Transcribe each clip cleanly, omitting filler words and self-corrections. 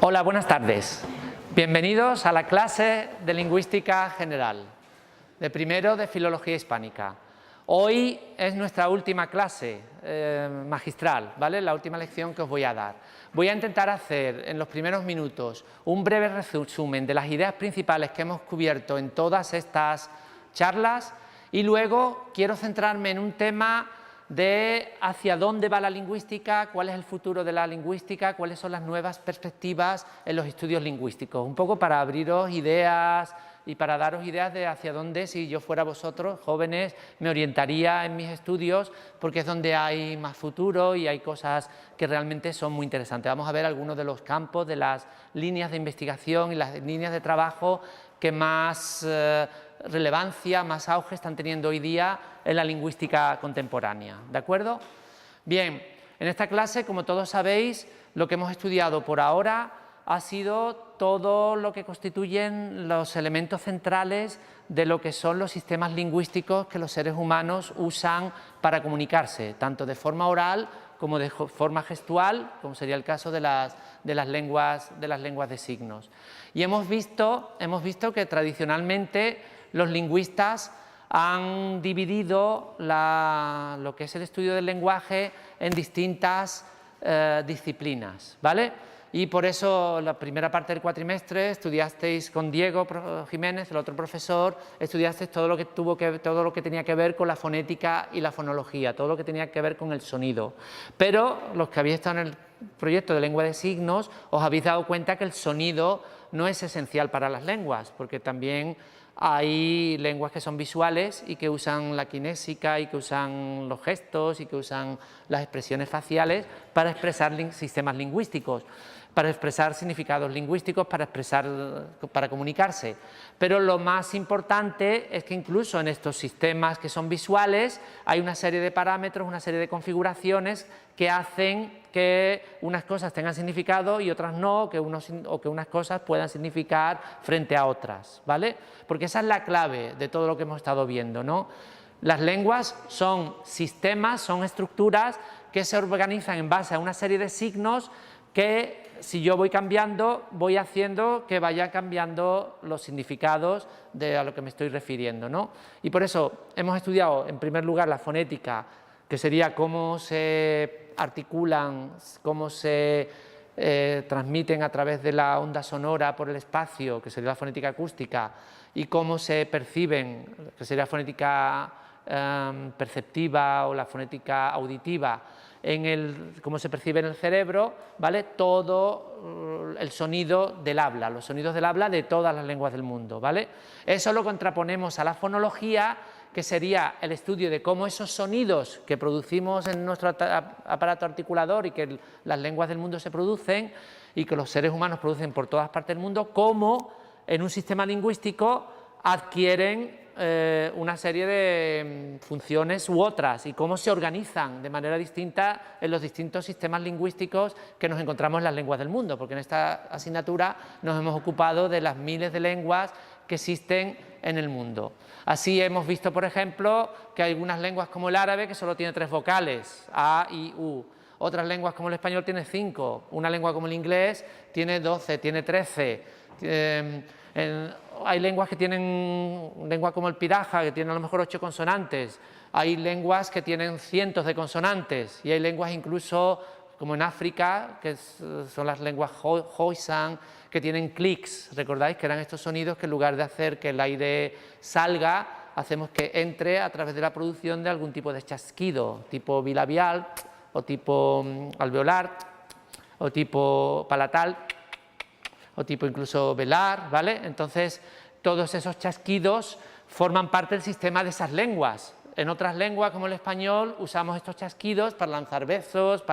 Hola, buenas tardes. Bienvenidos a la clase de Lingüística General, de primero de Filología Hispánica. Hoy es nuestra última clase magistral, ¿vale? La última lección que os voy a dar. Voy a intentar hacer en los primeros minutos un breve resumen de las ideas principales que hemos cubierto en todas estas charlas y luego quiero centrarme en un tema de hacia dónde va la lingüística, cuál es el futuro de la lingüística, cuáles son las nuevas perspectivas en los estudios lingüísticos. Un poco para abriros ideas y para daros ideas de hacia dónde, si yo fuera vosotros, jóvenes, me orientaría en mis estudios, porque es donde hay más futuro y hay cosas que realmente son muy interesantes. Vamos a ver algunos de los campos, de las líneas de investigación y las líneas de trabajo que más relevancia, más auge están teniendo hoy día en la lingüística contemporánea. ¿De acuerdo? Bien, en esta clase, como todos sabéis, lo que hemos estudiado por ahora ha sido todo lo que constituyen los elementos centrales de lo que son los sistemas lingüísticos que los seres humanos usan para comunicarse, tanto de forma oral como de forma gestual, como sería el caso de las lenguas de signos. Y hemos visto que tradicionalmente los lingüistas han dividido lo que es el estudio del lenguaje en distintas disciplinas, ¿vale? Y por eso la primera parte del cuatrimestre estudiasteis con Diego Jiménez, el otro profesor, estudiasteis todo lo que tenía que ver con la fonética y la fonología, todo lo que tenía que ver con el sonido. Pero los que habéis estado en el proyecto de lengua de signos os habéis dado cuenta que el sonido no es esencial para las lenguas, porque también hay lenguas que son visuales y que usan la kinésica y que usan los gestos y que usan las expresiones faciales para expresar sistemas lingüísticos, para expresar significados lingüísticos, para comunicarse. Pero lo más importante es que incluso en estos sistemas que son visuales hay una serie de parámetros, una serie de configuraciones que hacen que unas cosas tengan significado y otras no, o que unas cosas puedan significar frente a otras, ¿vale? Porque esa es la clave de todo lo que hemos estado viendo, ¿no? Las lenguas son sistemas, son estructuras que se organizan en base a una serie de signos que, si yo voy cambiando, voy haciendo que vaya cambiando los significados a lo que me estoy refiriendo, ¿no? Y por eso hemos estudiado, en primer lugar, la fonética, que sería cómo se articulan, cómo se transmiten a través de la onda sonora por el espacio, que sería la fonética acústica, y cómo se perciben, que sería la fonética perceptiva o la fonética auditiva, cómo se percibe en el cerebro, ¿vale? Todo el sonido del habla, los sonidos del habla de todas las lenguas del mundo, ¿vale? Eso lo contraponemos a la fonología, que sería el estudio de cómo esos sonidos que producimos en nuestro aparato articulador y que las lenguas del mundo se producen y que los seres humanos producen por todas partes del mundo, cómo en un sistema lingüístico adquieren una serie de funciones u otras y cómo se organizan de manera distinta en los distintos sistemas lingüísticos que nos encontramos en las lenguas del mundo, porque en esta asignatura nos hemos ocupado de las miles de lenguas que existen en el mundo. Así hemos visto, por ejemplo, que hay algunas lenguas como el árabe que solo tiene 3 vocales, A, I, U. Otras lenguas como el español tiene 5, una lengua como el inglés tiene 12, tiene 13. Hay lenguas que tienen, lengua como el piraja, que tiene a lo mejor 8 consonantes. Hay lenguas que tienen cientos de consonantes y hay lenguas incluso como en África, que son las lenguas Khoisan, que tienen clics. ¿Recordáis que eran estos sonidos que en lugar de hacer que el aire salga, hacemos que entre a través de la producción de algún tipo de chasquido, tipo bilabial, o tipo alveolar, o tipo palatal, o tipo incluso velar, ¿vale? Entonces, todos esos chasquidos forman parte del sistema de esas lenguas. En otras lenguas, como el español, usamos estos chasquidos para lanzar besos,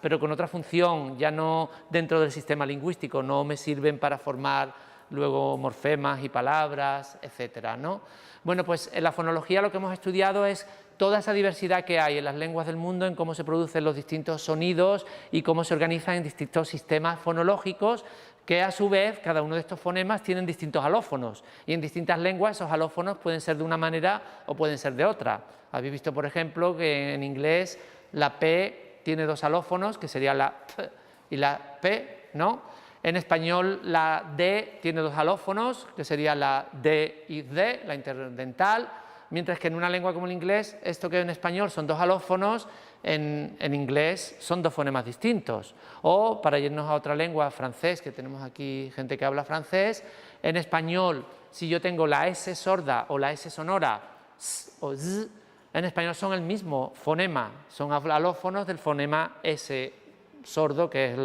pero con otra función, ya no dentro del sistema lingüístico, no me sirven para formar luego morfemas y palabras, etcétera, ¿no? Bueno, pues en la fonología lo que hemos estudiado es toda esa diversidad que hay en las lenguas del mundo, en cómo se producen los distintos sonidos y cómo se organizan en distintos sistemas fonológicos, que a su vez cada uno de estos fonemas tienen distintos alófonos y en distintas lenguas esos alófonos pueden ser de una manera o pueden ser de otra. Habéis visto, por ejemplo, que en inglés la P tiene 2 alófonos, que sería la P y la P, ¿no? En español la D tiene dos alófonos, que sería la D y D, la interdental, mientras que en una lengua como el inglés, esto que en español son dos alófonos, en inglés son dos fonemas distintos. O, para irnos a otra lengua, francés, que tenemos aquí gente que habla francés, en español, si yo tengo la S sorda o la S sonora, S o Z, en español son el mismo fonema, son alófonos del fonema S sordo, que es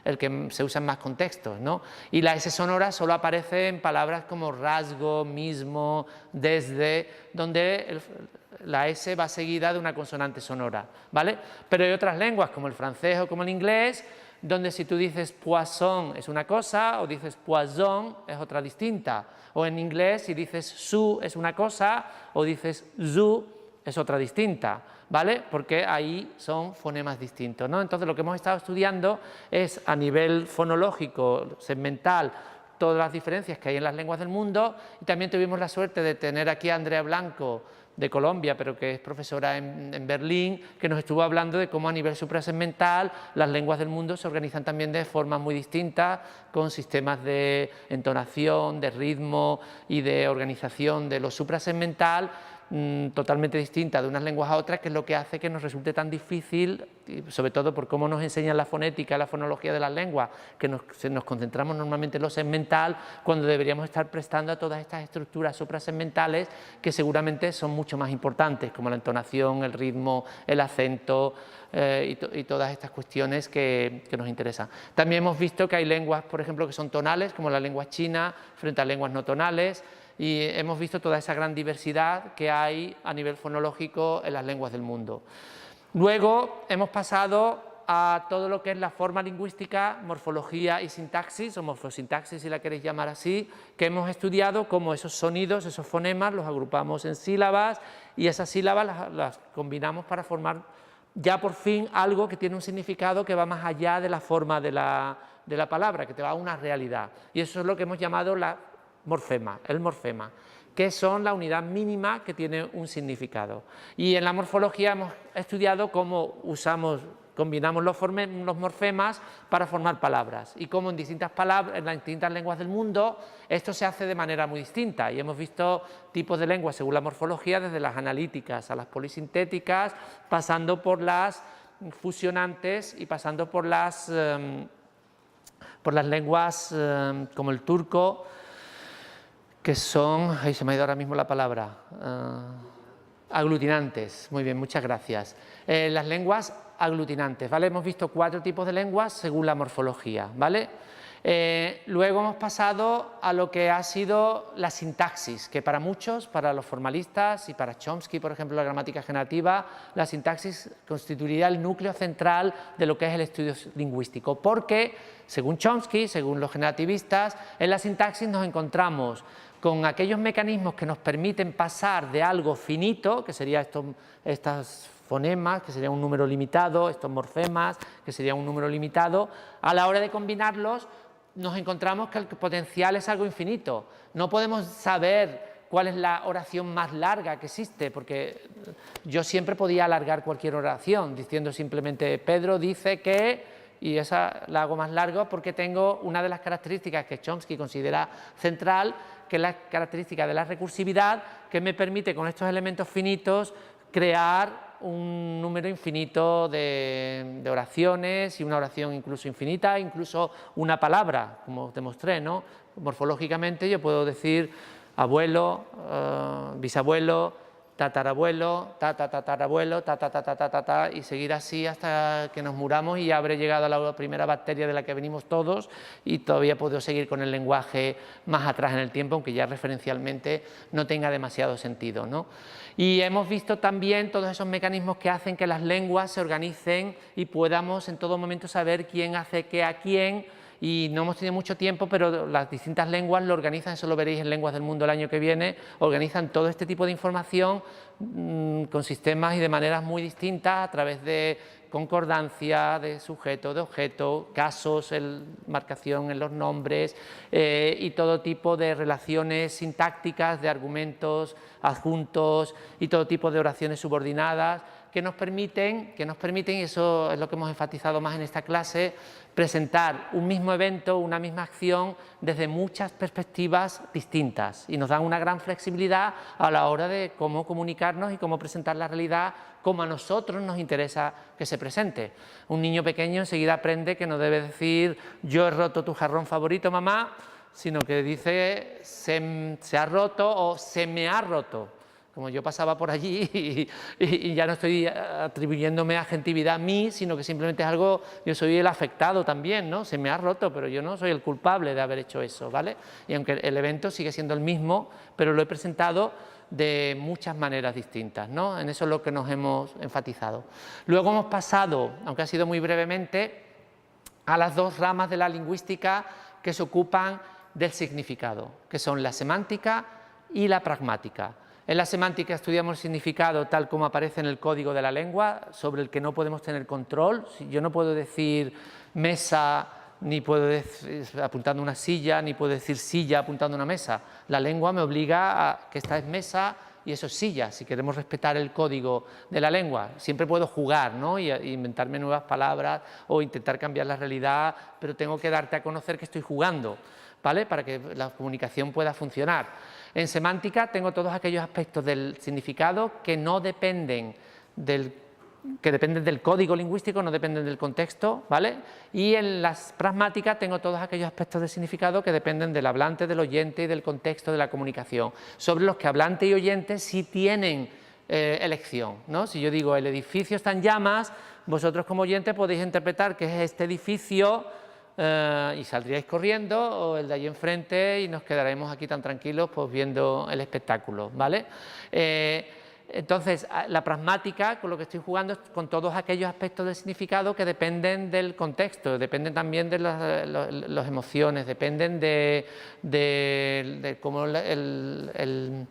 el que se usa en más contextos, ¿no? Y la S sonora solo aparece en palabras como rasgo, mismo, desde, donde la S va seguida de una consonante sonora, ¿vale? Pero hay otras lenguas, como el francés o como el inglés, donde si tú dices poisson es una cosa, o dices poisson es otra distinta. O en inglés, si dices su es una cosa, o dices zu es otra distinta, ¿vale? Porque ahí son fonemas distintos, ¿no? Entonces, lo que hemos estado estudiando es, a nivel fonológico, segmental, todas las diferencias que hay en las lenguas del mundo, y también tuvimos la suerte de tener aquí a Andrea Blanco, de Colombia, pero que es profesora en Berlín, que nos estuvo hablando de cómo a nivel suprasegmental las lenguas del mundo se organizan también de formas muy distintas, con sistemas de entonación, de ritmo y de organización de lo suprasegmental, totalmente distinta de unas lenguas a otras, que es lo que hace que nos resulte tan difícil, sobre todo por cómo nos enseñan la fonética, la fonología de las lenguas, que nos concentramos normalmente en lo segmental, cuando deberíamos estar prestando a todas estas estructuras suprasegmentales que seguramente son mucho más importantes, como la entonación, el ritmo, el acento y todas estas cuestiones que nos interesan. También hemos visto que hay lenguas, por ejemplo, que son tonales, como la lengua china, frente a lenguas no tonales, y hemos visto toda esa gran diversidad que hay a nivel fonológico en las lenguas del mundo. Luego hemos pasado a todo lo que es la forma lingüística, morfología y sintaxis, o morfosintaxis si la queréis llamar así, que hemos estudiado cómo esos sonidos, esos fonemas, los agrupamos en sílabas y esas sílabas las combinamos para formar ya por fin algo que tiene un significado que va más allá de la forma de la palabra, que te va a una realidad. Y eso es lo que hemos llamado el morfema, que son la unidad mínima que tiene un significado. Y en la morfología hemos estudiado cómo combinamos los morfemas para formar palabras, y cómo en las distintas lenguas del mundo esto se hace de manera muy distinta. Y hemos visto tipos de lenguas según la morfología, desde las analíticas a las polisintéticas, pasando por las fusionantes y pasando por las lenguas como el turco, que son, ahí se me ha ido ahora mismo la palabra, aglutinantes. Muy bien, muchas gracias. Las lenguas aglutinantes, ¿vale? Hemos visto 4 tipos de lenguas según la morfología, ¿vale? Luego hemos pasado a lo que ha sido la sintaxis, que para muchos, para los formalistas y para Chomsky, por ejemplo, la gramática generativa, la sintaxis constituiría el núcleo central de lo que es el estudio lingüístico, porque, según Chomsky, según los generativistas, en la sintaxis nos encontramos con aquellos mecanismos que nos permiten pasar de algo finito, que sería estas fonemas, que sería un número limitado, estos morfemas, que sería un número limitado, a la hora de combinarlos nos encontramos que el potencial es algo infinito. No podemos saber cuál es la oración más larga que existe, porque yo siempre podía alargar cualquier oración diciendo simplemente Pedro dice que, y esa la hago más larga porque tengo una de las características que Chomsky considera central, que es la característica de la recursividad, que me permite con estos elementos finitos crear un número infinito de oraciones, y una oración incluso infinita, incluso una palabra, como os demostré, ¿no? Morfológicamente yo puedo decir abuelo, bisabuelo, tatarabuelo, tatarabuelo, y seguir así hasta que nos muramos y habré llegado a la primera bacteria de la que venimos todos, y todavía puedo seguir con el lenguaje más atrás en el tiempo, aunque ya referencialmente no tenga demasiado sentido, ¿no? Y hemos visto también todos esos mecanismos que hacen que las lenguas se organicen y podamos en todo momento saber quién hace qué a quién. Y no hemos tenido mucho tiempo, pero las distintas lenguas lo organizan, eso lo veréis en Lenguas del Mundo el año que viene, organizan todo este tipo de información con sistemas y de maneras muy distintas, a través de concordancia, de sujeto, de objeto, casos, marcación en los nombres y todo tipo de relaciones sintácticas, de argumentos adjuntos y todo tipo de oraciones subordinadas, que nos permiten, y eso es lo que hemos enfatizado más en esta clase, presentar un mismo evento, una misma acción desde muchas perspectivas distintas y nos dan una gran flexibilidad a la hora de cómo comunicarnos y cómo presentar la realidad como a nosotros nos interesa que se presente. Un niño pequeño enseguida aprende que no debe decir yo he roto tu jarrón favorito, mamá, sino que dice se ha roto o se me ha roto. Como yo pasaba por allí y ya no estoy atribuyéndome agentividad a mí, sino que simplemente es algo, yo soy el afectado también, ¿no? Se me ha roto, pero yo no soy el culpable de haber hecho eso, ¿vale? Y aunque el evento sigue siendo el mismo, pero lo he presentado de muchas maneras distintas, ¿no? En eso es lo que nos hemos enfatizado. Luego hemos pasado, aunque ha sido muy brevemente, a las dos ramas de la lingüística que se ocupan del significado, que son la semántica y la pragmática. En la semántica estudiamos el significado tal como aparece en el código de la lengua, sobre el que no podemos tener control. Yo no puedo decir mesa, ni puedo decir apuntando una silla, ni puedo decir silla apuntando una mesa. La lengua me obliga a que esta es mesa y eso es silla, si queremos respetar el código de la lengua. Siempre puedo jugar, ¿no? y inventarme nuevas palabras o intentar cambiar la realidad, pero tengo que darte a conocer que estoy jugando, ¿vale? Para que la comunicación pueda funcionar. En semántica tengo todos aquellos aspectos del significado que no dependen del código lingüístico, no dependen del contexto, ¿vale? Y en las pragmáticas tengo todos aquellos aspectos del significado que dependen del hablante, del oyente y del contexto de la comunicación, sobre los que hablante y oyente sí tienen elección, ¿no? Si yo digo el edificio está en llamas, vosotros como oyente podéis interpretar que es este edificio y saldríais corriendo, o el de allí enfrente, y nos quedaremos aquí tan tranquilos pues viendo el espectáculo, ¿vale? Entonces, la pragmática, con lo que estoy jugando, es con todos aquellos aspectos del significado que dependen del contexto, dependen también de las emociones, dependen de cómo el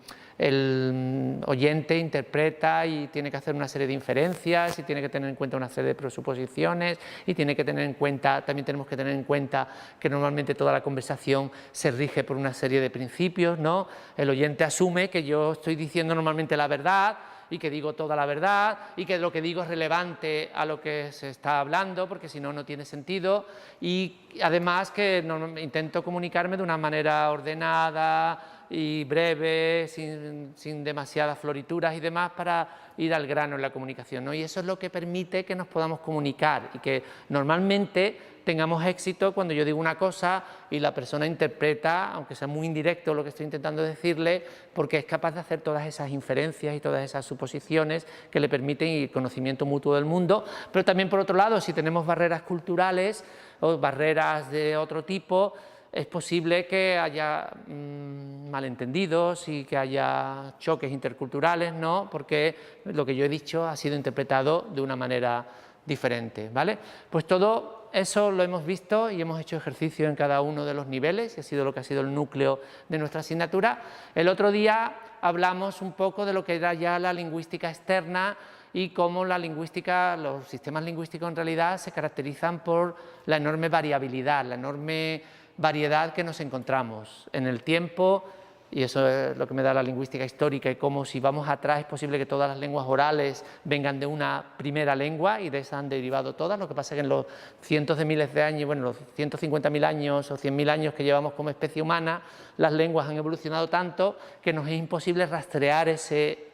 oyente interpreta y tiene que hacer una serie de inferencias y tiene que tener en cuenta una serie de presuposiciones y tiene que tener en cuenta, también tenemos que tener en cuenta que normalmente toda la conversación se rige por una serie de principios, ¿no? El oyente asume que yo estoy diciendo normalmente la verdad y que digo toda la verdad y que lo que digo es relevante a lo que se está hablando, porque si no, no tiene sentido, y además que intento comunicarme de una manera ordenada y breve, sin demasiadas florituras y demás, para ir al grano en la comunicación, ¿no? Y eso es lo que permite que nos podamos comunicar y que normalmente tengamos éxito cuando yo digo una cosa y la persona interpreta, aunque sea muy indirecto lo que estoy intentando decirle, porque es capaz de hacer todas esas inferencias y todas esas suposiciones que le permiten el conocimiento mutuo del mundo. Pero también, por otro lado, si tenemos barreras culturales o barreras de otro tipo, es posible que haya malentendidos y que haya choques interculturales, ¿no? Porque lo que yo he dicho ha sido interpretado de una manera diferente, ¿vale? Pues todo eso lo hemos visto y hemos hecho ejercicio en cada uno de los niveles, y ha sido lo que ha sido el núcleo de nuestra asignatura. El otro día hablamos un poco de lo que era ya la lingüística externa y cómo la lingüística, los sistemas lingüísticos en realidad se caracterizan por la enorme variabilidad, la enorme variedad que nos encontramos en el tiempo, y eso es lo que me da la lingüística histórica, y cómo si vamos atrás es posible que todas las lenguas orales vengan de una primera lengua y de esa han derivado todas. Lo que pasa es que en los cientos de miles de años, bueno, los 150.000 años o 100.000 años que llevamos como especie humana, las lenguas han evolucionado tanto que nos es imposible rastrear ese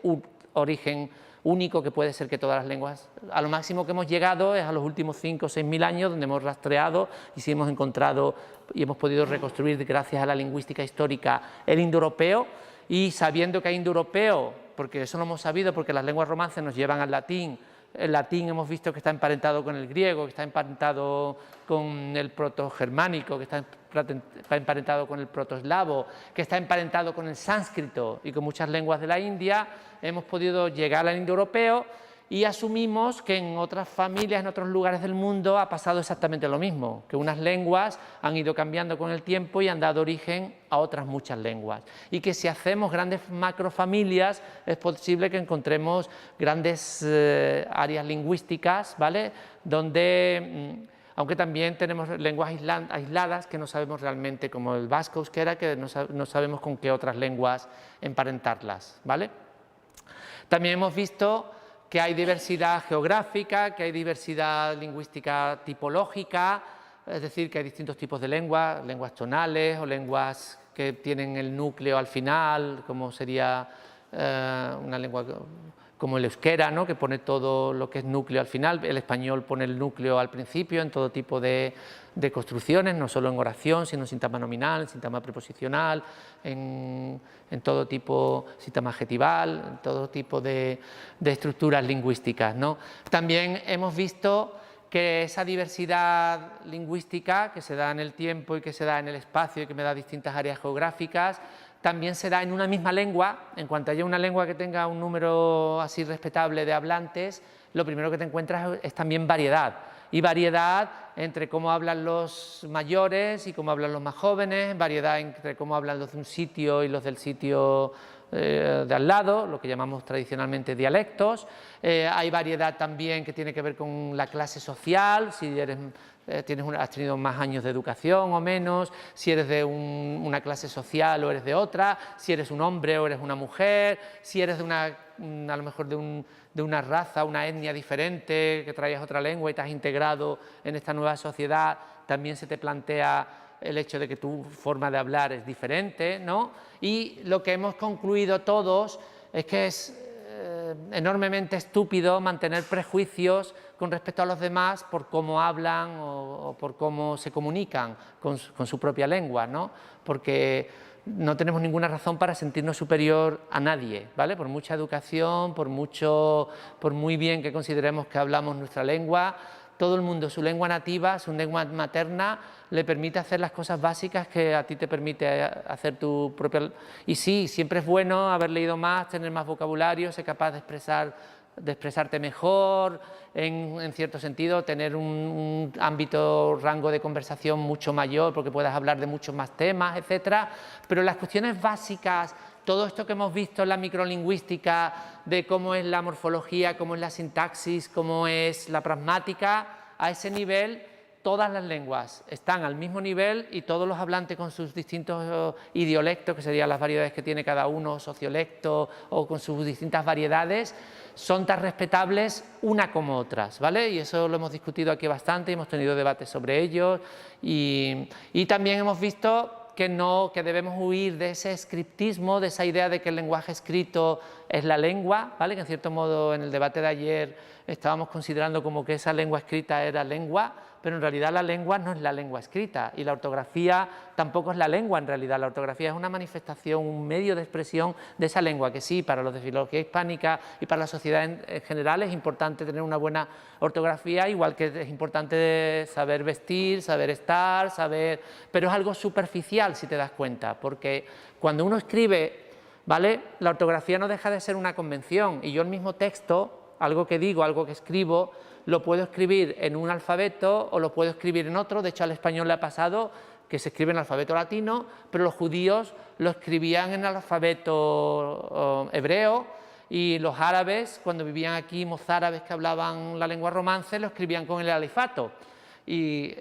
origen único que puede ser que todas las lenguas. A lo máximo que hemos llegado es a los últimos 5 o 6.000 años, donde hemos rastreado y sí hemos encontrado y hemos podido reconstruir, gracias a la lingüística histórica, el indoeuropeo, y sabiendo que hay indoeuropeo, porque eso lo hemos sabido porque las lenguas romances nos llevan al latín. El latín hemos visto que está emparentado con el griego, que está emparentado con el protogermánico, que está emparentado con el protoeslavo, que está emparentado con el sánscrito y con muchas lenguas de la India. Hemos podido llegar al indoeuropeo y asumimos que en otras familias, en otros lugares del mundo, ha pasado exactamente lo mismo, que unas lenguas han ido cambiando con el tiempo y han dado origen a otras muchas lenguas, y que si hacemos grandes macrofamilias es posible que encontremos grandes áreas lingüísticas, ¿vale?, donde aunque también tenemos lenguas aisladas que no sabemos realmente, como el vasco euskera, que no sabemos con qué otras lenguas emparentarlas, ¿vale? También hemos visto que hay diversidad geográfica, que hay diversidad lingüística tipológica, es decir, que hay distintos tipos de lenguas, lenguas tonales o lenguas que tienen el núcleo al final, como sería una lengua como el euskera, ¿no?, que pone todo lo que es núcleo al final. El español pone el núcleo al principio en todo tipo de construcciones, no solo en oración, sino en síntagma nominal, en síntagma preposicional, en todo tipo, síntagma adjetival, en todo tipo de estructuras lingüísticas, ¿no? También hemos visto que esa diversidad lingüística que se da en el tiempo y que se da en el espacio y que me da distintas áreas geográficas, también se da en una misma lengua. En cuanto haya una lengua que tenga un número así respetable de hablantes, lo primero que te encuentras es también variedad. Y variedad entre cómo hablan los mayores y cómo hablan los más jóvenes, variedad entre cómo hablan los de un sitio y los del sitio de al lado, lo que llamamos tradicionalmente dialectos. Hay variedad también que tiene que ver con la clase social, si eres, has tenido más años de educación o menos, si eres de una clase social o eres de otra, si eres un hombre o eres una mujer, si eres de a lo mejor de una raza, una etnia diferente, que traías otra lengua y te has integrado en esta nueva sociedad, también se te plantea el hecho de que tu forma de hablar es diferente, ¿no? Y lo que hemos concluido todos es que es enormemente estúpido mantener prejuicios con respecto a los demás por cómo hablan o por cómo se comunican con su propia lengua, ¿no? Porque no tenemos ninguna razón para sentirnos superior a nadie, ¿vale? Por mucha educación, por muy bien que consideremos que hablamos nuestra lengua, todo el mundo, su lengua nativa, su lengua materna, le permite hacer las cosas básicas que a ti te permite hacer tu propia... Y sí, siempre es bueno haber leído más, tener más vocabulario, ser capaz de expresarte mejor, en cierto sentido, tener un ámbito, rango de conversación mucho mayor, porque puedas hablar de muchos más temas, etcétera. Pero las cuestiones básicas, todo esto que hemos visto en la microlingüística, de cómo es la morfología, cómo es la sintaxis, cómo es la pragmática, a ese nivel todas las lenguas están al mismo nivel y todos los hablantes con sus distintos idiolectos, que serían las variedades que tiene cada uno, sociolecto o con sus distintas variedades, son tan respetables una como otras, ¿vale? Y eso lo hemos discutido aquí bastante, hemos tenido debates sobre ellos y también hemos visto que debemos huir de ese scriptismo, de esa idea de que el lenguaje escrito es la lengua, ¿vale? Que en cierto modo en el debate de ayer estábamos considerando como que esa lengua escrita era lengua, pero en realidad la lengua no es la lengua escrita y la ortografía tampoco es la lengua en realidad. La ortografía es una manifestación, un medio de expresión de esa lengua, que sí, para los de filología hispánica y para la sociedad en general es importante tener una buena ortografía, igual que es importante saber vestir, saber estar, pero es algo superficial si te das cuenta, porque cuando uno escribe, ¿vale?, la ortografía no deja de ser una convención y yo el mismo texto, algo que digo, algo que escribo, lo puedo escribir en un alfabeto o lo puedo escribir en otro. De hecho, al español le ha pasado que se escribe en alfabeto latino, pero los judíos lo escribían en el alfabeto hebreo, y los árabes, cuando vivían aquí, mozárabes que hablaban la lengua romance, lo escribían con el alifato. Y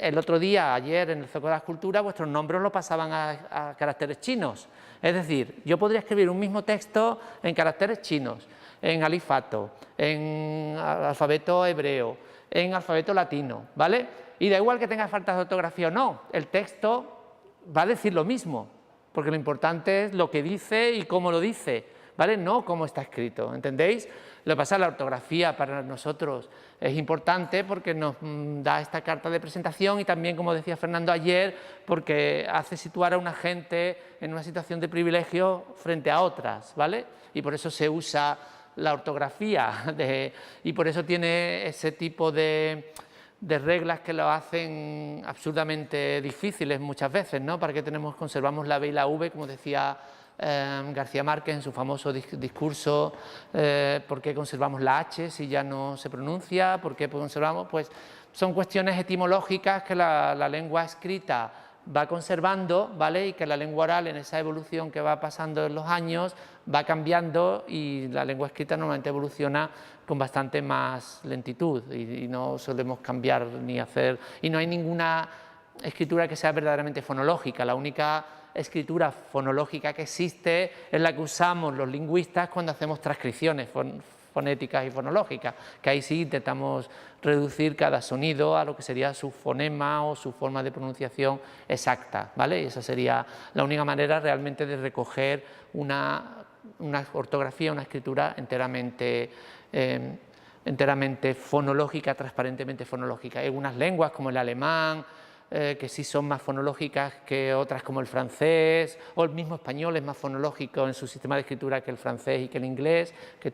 el otro día, ayer, en el Zoco de la Escultura, vuestros nombres lo pasaban a caracteres chinos. Es decir, yo podría escribir un mismo texto en caracteres chinos, en alifato, en alfabeto hebreo, en alfabeto latino, ¿vale? Y da igual que tenga faltas de ortografía o no, el texto va a decir lo mismo, porque lo importante es lo que dice y cómo lo dice, ¿vale? No cómo está escrito, ¿entendéis? Lo que pasa es que la ortografía para nosotros es importante porque nos da esta carta de presentación y también, como decía Fernando ayer, porque hace situar a una gente en una situación de privilegio frente a otras, ¿vale? Y por eso se usa la ortografía y por eso tiene ese tipo de reglas que lo hacen absurdamente difíciles muchas veces, ¿no? Para que conservamos la B y la V, como decía García Márquez en su famoso discurso, ¿por qué conservamos la H si ya no se pronuncia? ¿Por qué conservamos? Pues son cuestiones etimológicas que la lengua escrita va conservando, ¿vale? Y que la lengua oral, en esa evolución que va pasando en los años, va cambiando, y la lengua escrita normalmente evoluciona con bastante más lentitud y no solemos cambiar ni hacer, y no hay ninguna escritura que sea verdaderamente fonológica. La única escritura fonológica que existe es la que usamos los lingüistas cuando hacemos transcripciones fonéticas y fonológicas, que ahí sí intentamos reducir cada sonido a lo que sería su fonema o su forma de pronunciación exacta, ¿vale? Y esa sería la única manera realmente de recoger una ortografía, una escritura enteramente fonológica, transparentemente fonológica. Hay algunas lenguas como el alemán, que sí son más fonológicas que otras como el francés, o el mismo español es más fonológico en su sistema de escritura que el francés y que el inglés, que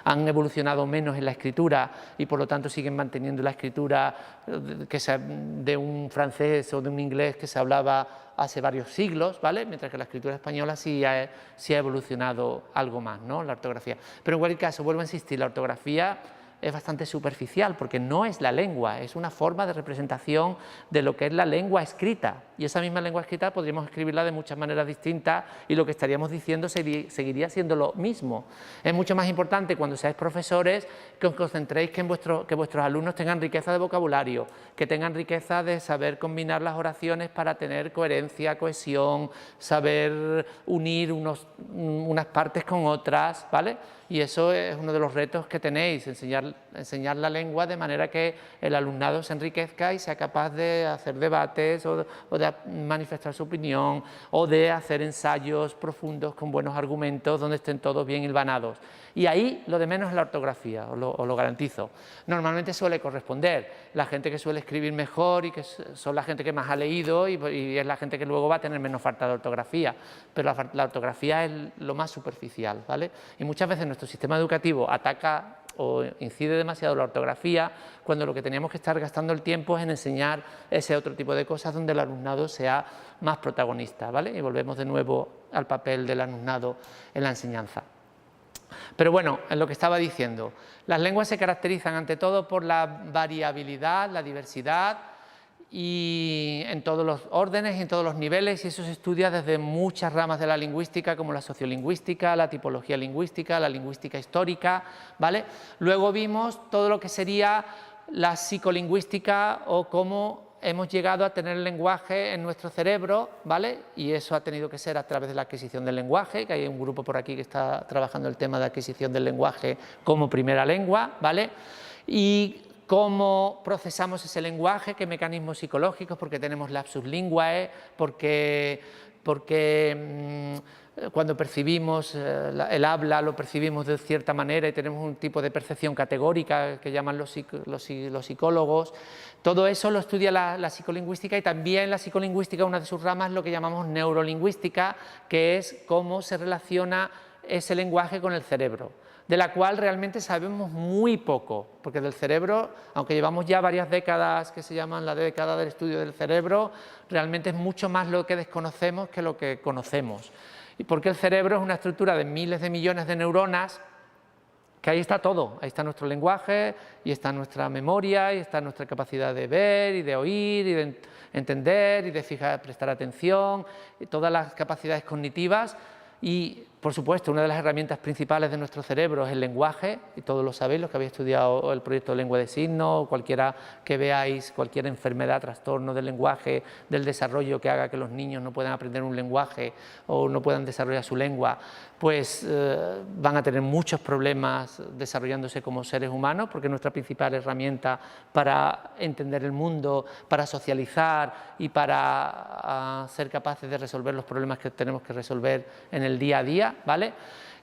han evolucionado menos en la escritura y por lo tanto siguen manteniendo la escritura de un francés o de un inglés que se hablaba hace varios siglos, ¿vale? Mientras que la escritura española sí ha evolucionado algo más, ¿no? La ortografía. Pero en cualquier caso, vuelvo a insistir, la ortografía es bastante superficial porque no es la lengua, es una forma de representación de lo que es la lengua escrita, y esa misma lengua escrita podríamos escribirla de muchas maneras distintas y lo que estaríamos diciendo seguiría siendo lo mismo. Es mucho más importante cuando seáis profesores que os concentréis que vuestros alumnos tengan riqueza de vocabulario, que tengan riqueza de saber combinar las oraciones para tener coherencia, cohesión, saber unir unas partes con otras, ¿vale? Y eso es uno de los retos que tenéis, enseñar la lengua de manera que el alumnado se enriquezca y sea capaz de hacer debates o de manifestar su opinión o de hacer ensayos profundos con buenos argumentos donde estén todos bien hilvanados. Y ahí lo de menos es la ortografía, os lo garantizo. Normalmente suele corresponder. La gente que suele escribir mejor y que son la gente que más ha leído y es la gente que luego va a tener menos falta de ortografía, pero la ortografía es lo más superficial, ¿vale? Y muchas veces nuestro sistema educativo ataca o incide demasiado la ortografía cuando lo que teníamos que estar gastando el tiempo es en enseñar ese otro tipo de cosas donde el alumnado sea más protagonista, ¿vale? Y volvemos de nuevo al papel del alumnado en la enseñanza. Pero bueno, en lo que estaba diciendo, las lenguas se caracterizan ante todo por la variabilidad, la diversidad, y en todos los órdenes y en todos los niveles, y eso se estudia desde muchas ramas de la lingüística como la sociolingüística, la tipología lingüística, la lingüística histórica, ¿vale? Luego vimos todo lo que sería la psicolingüística o cómo hemos llegado a tener el lenguaje en nuestro cerebro, ¿vale? Y eso ha tenido que ser a través de la adquisición del lenguaje, que hay un grupo por aquí que está trabajando el tema de adquisición del lenguaje como primera lengua, ¿vale? Y cómo procesamos ese lenguaje, qué mecanismos psicológicos, porque tenemos lapsus linguae, porque cuando percibimos el habla lo percibimos de cierta manera y tenemos un tipo de percepción categórica que llaman los psicólogos. Todo eso lo estudia la psicolingüística, y también la psicolingüística, una de sus ramas, lo que llamamos neurolingüística, que es cómo se relaciona ese lenguaje con el cerebro, de la cual realmente sabemos muy poco, porque del cerebro, aunque llevamos ya varias décadas que se llaman la década del estudio del cerebro, realmente es mucho más lo que desconocemos que lo que conocemos. Y porque el cerebro es una estructura de miles de millones de neuronas, que ahí está todo, ahí está nuestro lenguaje, y está nuestra memoria, y está nuestra capacidad de ver y de oír y de entender y de prestar atención, y todas las capacidades cognitivas. Y, por supuesto, una de las herramientas principales de nuestro cerebro es el lenguaje, y todos lo sabéis, los que habéis estudiado el proyecto de lengua de signos, o cualquiera que veáis cualquier enfermedad, trastorno del lenguaje, del desarrollo que haga que los niños no puedan aprender un lenguaje o no puedan desarrollar su lengua, pues van a tener muchos problemas desarrollándose como seres humanos, porque es nuestra principal herramienta para entender el mundo, para socializar y para ser capaces de resolver los problemas que tenemos que resolver en el día a día, ¿vale?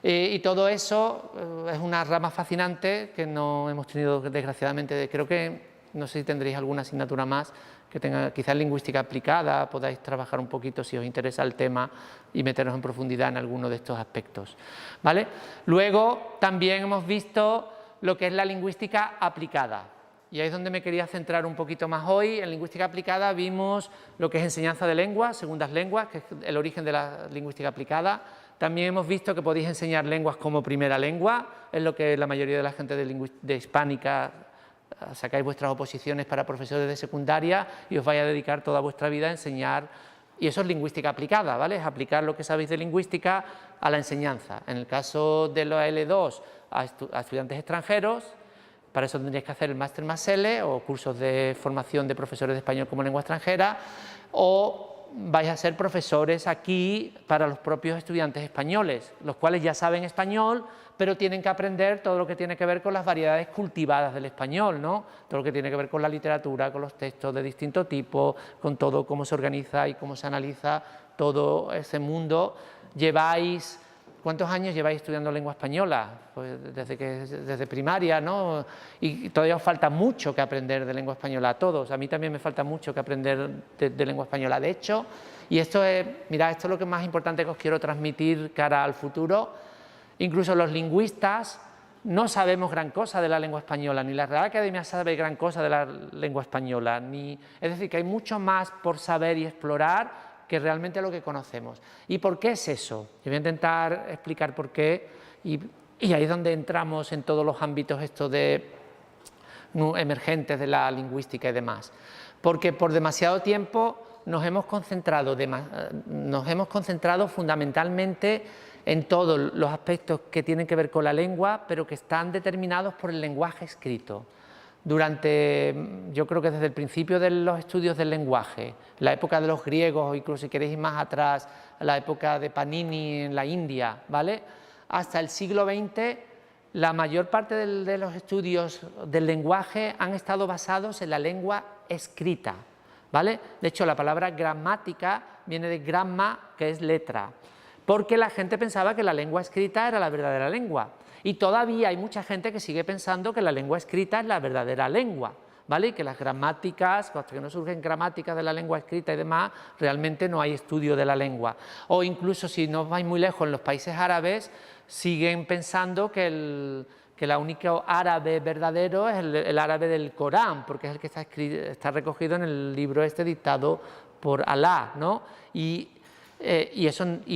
Y todo eso es una rama fascinante que no hemos tenido, desgraciadamente. Creo que, no sé si tendréis alguna asignatura más que tenga quizás lingüística aplicada, podáis trabajar un poquito si os interesa el tema y meteros en profundidad en alguno de estos aspectos, ¿vale? Luego también hemos visto lo que es la lingüística aplicada, y ahí es donde me quería centrar un poquito más hoy. En lingüística aplicada vimos lo que es enseñanza de lenguas, segundas lenguas, que es el origen de la lingüística aplicada. También hemos visto que podéis enseñar lenguas como primera lengua, es lo que la mayoría de la gente de hispánica sacáis vuestras oposiciones para profesores de secundaria y os vais a dedicar toda vuestra vida a enseñar, y eso es lingüística aplicada, ¿vale? Es aplicar lo que sabéis de lingüística a la enseñanza. En el caso de la L2 a estudiantes extranjeros, para eso tendríais que hacer el máster más L o cursos de formación de profesores de español como lengua extranjera, o vais a ser profesores aquí para los propios estudiantes españoles, los cuales ya saben español, pero tienen que aprender todo lo que tiene que ver con las variedades cultivadas del español, ¿no? Todo lo que tiene que ver con la literatura, con los textos de distinto tipo, con todo cómo se organiza y cómo se analiza todo ese mundo. ¿Cuántos años lleváis estudiando lengua española? Pues desde primaria, ¿no? Y todavía os falta mucho que aprender de lengua española a todos. A mí también me falta mucho que aprender de lengua española. De hecho, y esto es, mirad, esto es lo que más importante que os quiero transmitir cara al futuro. Incluso los lingüistas no sabemos gran cosa de la lengua española, ni la Real Academia sabe gran cosa de la lengua española, es decir, que hay mucho más por saber y explorar que realmente lo que conocemos. ¿Y por qué es eso? Yo voy a intentar explicar por qué, y ahí es donde entramos en todos los ámbitos estos emergentes de la lingüística y demás. Porque por demasiado tiempo nos hemos concentrado fundamentalmente en todos los aspectos que tienen que ver con la lengua, pero que están determinados por el lenguaje escrito. Yo creo que desde el principio de los estudios del lenguaje, la época de los griegos, o incluso si queréis ir más atrás, la época de Panini en la India, ¿vale?, hasta el siglo XX, la mayor parte de los estudios del lenguaje han estado basados en la lengua escrita, ¿vale? De hecho, la palabra gramática viene de gramma, que es letra, porque la gente pensaba que la lengua escrita era la verdadera lengua. Y todavía hay mucha gente que sigue pensando que la lengua escrita es la verdadera lengua, ¿vale? Y que las gramáticas, hasta que no surgen gramáticas de la lengua escrita y demás, realmente no hay estudio de la lengua. O incluso, si no vais muy lejos, en los países árabes siguen pensando que el único árabe verdadero es el árabe del Corán, porque es el que está recogido en el libro este dictado por Alá, ¿no? Y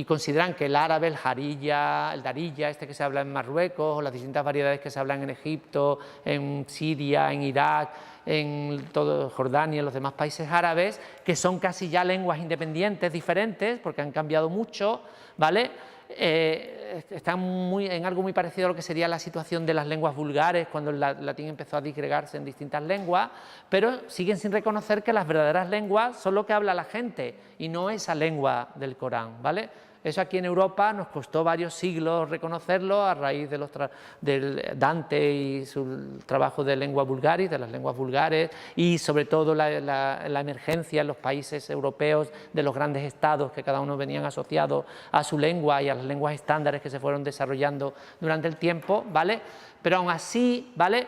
consideran que el árabe, el jarilla, el darilla, este que se habla en Marruecos, o las distintas variedades que se hablan en Egipto, en Siria, en Irak, en todo Jordania, en los demás países árabes, que son casi ya lenguas independientes, diferentes, porque han cambiado mucho, ¿vale? Están en algo muy parecido a lo que sería la situación de las lenguas vulgares, cuando el latín empezó a disgregarse en distintas lenguas, pero siguen sin reconocer que las verdaderas lenguas son lo que habla la gente y no esa lengua del Corán, ¿vale? Eso aquí en Europa nos costó varios siglos reconocerlo a raíz de Dante y su trabajo de lengua vulgaris, de las lenguas vulgares, y sobre todo la emergencia en los países europeos de los grandes estados que cada uno venían asociados a su lengua y a las lenguas estándares que se fueron desarrollando durante el tiempo, ¿vale? Pero aún así, ¿vale?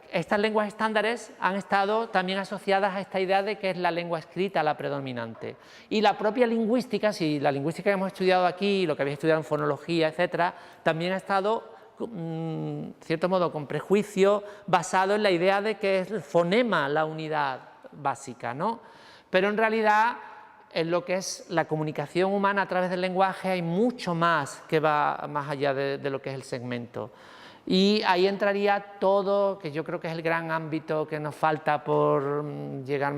Estas lenguas estándares han estado también asociadas a esta idea de que es la lengua escrita la predominante. Y la propia lingüística, si la lingüística que hemos estudiado aquí, lo que habéis estudiado en fonología, etcétera, también ha estado, en cierto modo, con prejuicio, basado en la idea de que es el fonema la unidad básica, ¿no? Pero en realidad, en lo que es la comunicación humana a través del lenguaje, hay mucho más que va más allá de lo que es el segmento. Y ahí entraría todo, que yo creo que es el gran ámbito que nos falta por llegar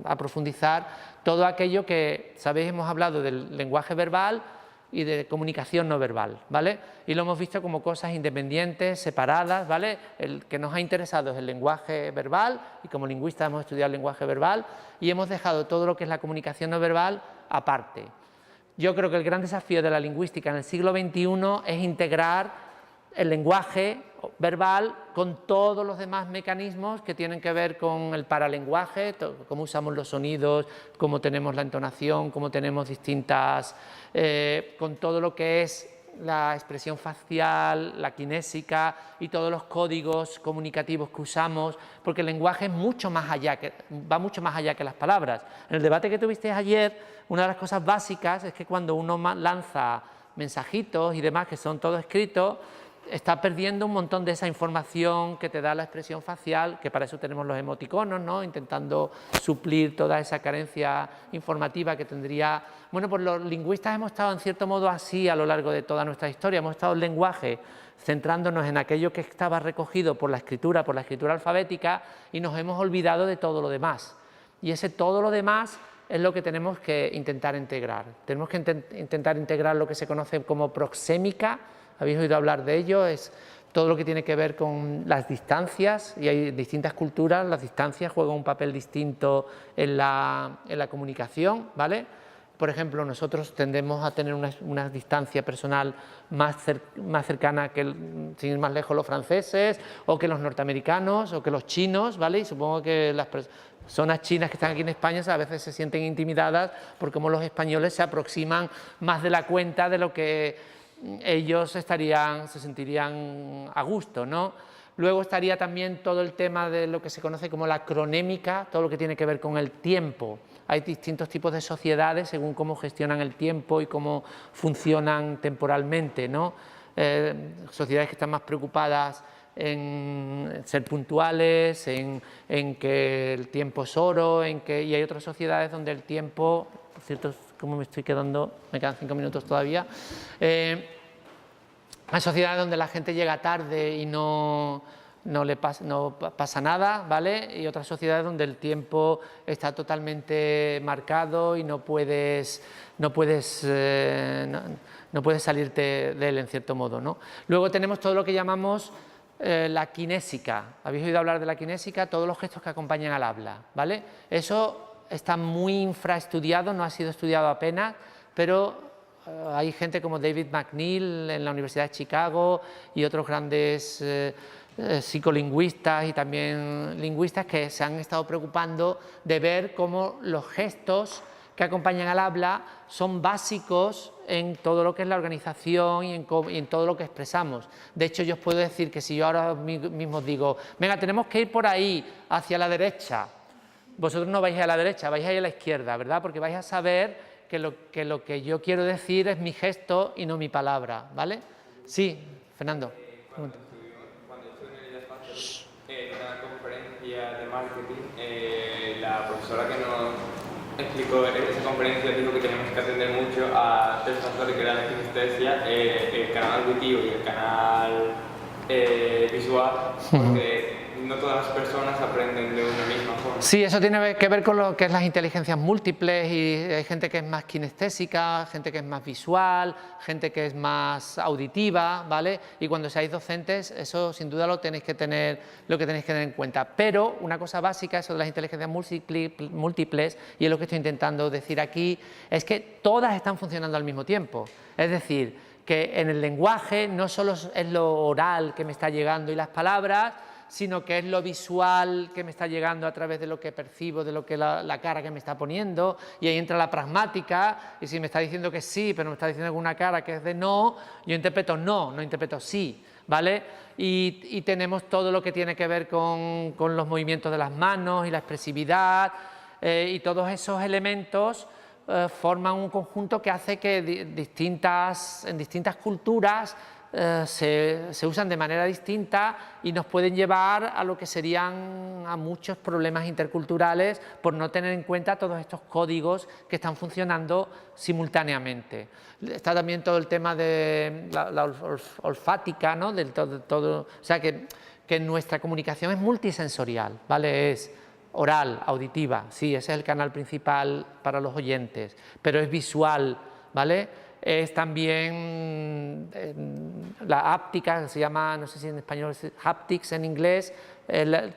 a profundizar, todo aquello que, sabéis, hemos hablado del lenguaje verbal y de comunicación no verbal, ¿vale? Y lo hemos visto como cosas independientes, separadas, ¿vale? El que nos ha interesado es el lenguaje verbal, y como lingüistas hemos estudiado el lenguaje verbal, y hemos dejado todo lo que es la comunicación no verbal aparte. Yo creo que el gran desafío de la lingüística en el siglo XXI es integrar el lenguaje verbal con todos los demás mecanismos que tienen que ver con el paralenguaje, cómo usamos los sonidos, cómo tenemos la entonación, cómo tenemos con todo lo que es la expresión facial, la kinésica y todos los códigos comunicativos que usamos, porque el lenguaje es mucho más allá, va mucho más allá que las palabras. En el debate que tuvisteis ayer, una de las cosas básicas es que cuando uno lanza mensajitos y demás que son todo escritos, está perdiendo un montón de esa información que te da la expresión facial, que para eso tenemos los emoticonos, ¿no? Intentando suplir toda esa carencia informativa que tendría. Bueno, pues los lingüistas hemos estado en cierto modo así a lo largo de toda nuestra historia, hemos estado en el lenguaje centrándonos en aquello que estaba recogido por la escritura alfabética, y nos hemos olvidado de todo lo demás. Y ese todo lo demás es lo que tenemos que intentar integrar. Tenemos que intentar integrar lo que se conoce como proxémica. Habéis oído hablar de ello, es todo lo que tiene que ver con las distancias, y hay distintas culturas, las distancias juegan un papel distinto en la comunicación, ¿vale? Por ejemplo, nosotros tendemos a tener una distancia personal más cercana que, sin ir más lejos, los franceses, o que los norteamericanos, o que los chinos, ¿vale? Y supongo que las personas chinas que están aquí en España a veces se sienten intimidadas por cómo los españoles se aproximan más de la cuenta de lo que ellos se sentirían a gusto, ¿no? Luego estaría también todo el tema de lo que se conoce como la cronémica, todo lo que tiene que ver con el tiempo. Hay distintos tipos de sociedades según cómo gestionan el tiempo y cómo funcionan temporalmente, ¿no? Sociedades que están más preocupadas en ser puntuales, en que el tiempo es oro, y hay otras sociedades donde el tiempo, por cierto, como me estoy quedando, me quedan 5 minutos todavía, hay sociedades donde la gente llega tarde y no pasa nada, ¿vale? Y otras sociedades donde el tiempo está totalmente marcado y no puedes salirte de él en cierto modo, ¿no? Luego tenemos todo lo que llamamos la kinésica. ¿Habéis oído hablar de la kinésica? Todos los gestos que acompañan al habla, ¿vale? Eso está muy infraestudiado, no ha sido estudiado apenas, pero hay gente como David McNeil en la Universidad de Chicago y otros grandes psicolingüistas y también lingüistas que se han estado preocupando de ver cómo los gestos que acompañan al habla son básicos en todo lo que es la organización y en todo lo que expresamos. De hecho, yo os puedo decir que si yo ahora mismo digo, venga, tenemos que ir por ahí, hacia la derecha, vosotros no vais a la derecha, vais a ir a la izquierda, ¿verdad? Porque vais a saber que lo que yo quiero decir es mi gesto y no mi palabra, ¿vale? Sí, Fernando. Cuando estuve en el espacio, en una conferencia de marketing, la profesora que nos explicó en esa conferencia dijo que teníamos que atender mucho a tres factores, que era la kinestesia, el canal auditivo y el canal visual, porque no todas las personas aprenden de una misma forma. Sí, eso tiene que ver con lo que es las inteligencias múltiples, y hay gente que es más kinestésica, gente que es más visual, gente que es más auditiva, ¿vale? Y cuando seáis docentes, eso sin duda lo que tenéis que tener en cuenta. Pero una cosa básica, eso de las inteligencias múltiples, y es lo que estoy intentando decir aquí, es que todas están funcionando al mismo tiempo. Es decir, que en el lenguaje no solo es lo oral que me está llegando y las palabras, sino que es lo visual que me está llegando a través de lo que percibo, de lo que la cara que me está poniendo, y ahí entra la pragmática, y si me está diciendo que sí, pero me está diciendo con una cara que es de no, yo interpreto no interpreto sí, ¿vale? Y tenemos todo lo que tiene que ver con los movimientos de las manos y la expresividad, y todos esos elementos forman un conjunto que hace que en distintas culturas se usan de manera distinta y nos pueden llevar a lo que serían a muchos problemas interculturales por no tener en cuenta todos estos códigos que están funcionando simultáneamente. Está también todo el tema de la olfática, ¿no? O sea que nuestra comunicación es multisensorial, ¿vale? Es oral, auditiva, sí, ese es el canal principal para los oyentes, pero es visual, ¿vale? Es también la háptica, que se llama, no sé si en español es haptics en inglés,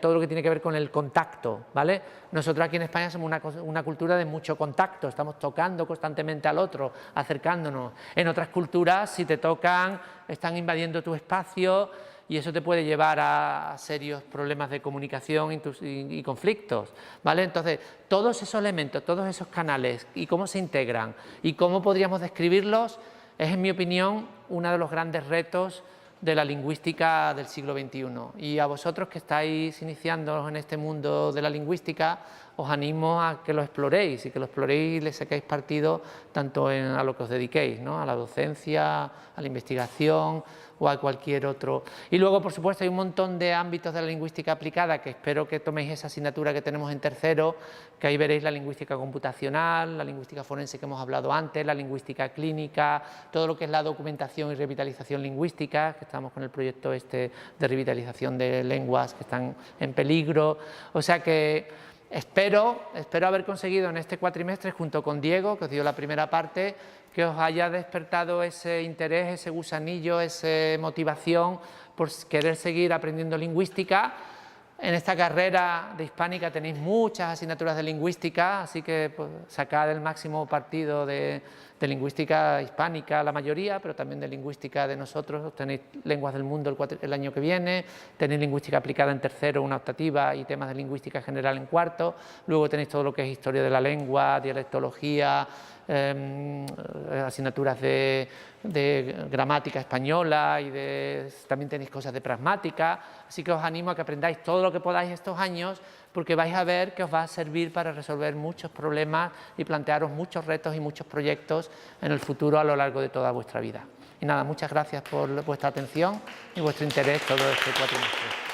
todo lo que tiene que ver con el contacto, ¿vale? Nosotros aquí en España somos una cultura de mucho contacto, estamos tocando constantemente al otro, acercándonos. En otras culturas, si te tocan, están invadiendo tu espacio, y eso te puede llevar a serios problemas de comunicación y conflictos, ¿vale? Entonces, todos esos elementos, todos esos canales y cómo se integran y cómo podríamos describirlos es, en mi opinión, uno de los grandes retos de la lingüística del siglo XXI. Y a vosotros que estáis iniciándoos en este mundo de la lingüística, os animo a que lo exploréis y le saquéis partido tanto a lo que os dediquéis, ¿no? A la docencia, a la investigación o a cualquier otro. Y luego, por supuesto, hay un montón de ámbitos de la lingüística aplicada que espero que toméis esa asignatura que tenemos en tercero, que ahí veréis la lingüística computacional, la lingüística forense que hemos hablado antes, la lingüística clínica, todo lo que es la documentación y revitalización lingüística, que estamos con el proyecto este de revitalización de lenguas que están en peligro. O sea que espero haber conseguido en este cuatrimestre, junto con Diego, que os dio la primera parte, que os haya despertado ese interés, ese gusanillo, esa motivación por querer seguir aprendiendo lingüística, En esta carrera de hispánica tenéis muchas asignaturas de lingüística, así que pues, sacad el máximo partido de lingüística hispánica, la mayoría, pero también de lingüística de nosotros. Tenéis lenguas del mundo el año que viene, tenéis lingüística aplicada en tercero, una optativa, y temas de lingüística general en cuarto. Luego tenéis todo lo que es historia de la lengua, dialectología, asignaturas de gramática española y también tenéis cosas de pragmática, así que os animo a que aprendáis todo lo que podáis estos años, porque vais a ver que os va a servir para resolver muchos problemas y plantearos muchos retos y muchos proyectos en el futuro a lo largo de toda vuestra vida. Y nada, muchas gracias por vuestra atención y vuestro interés todo este cuatrimestre.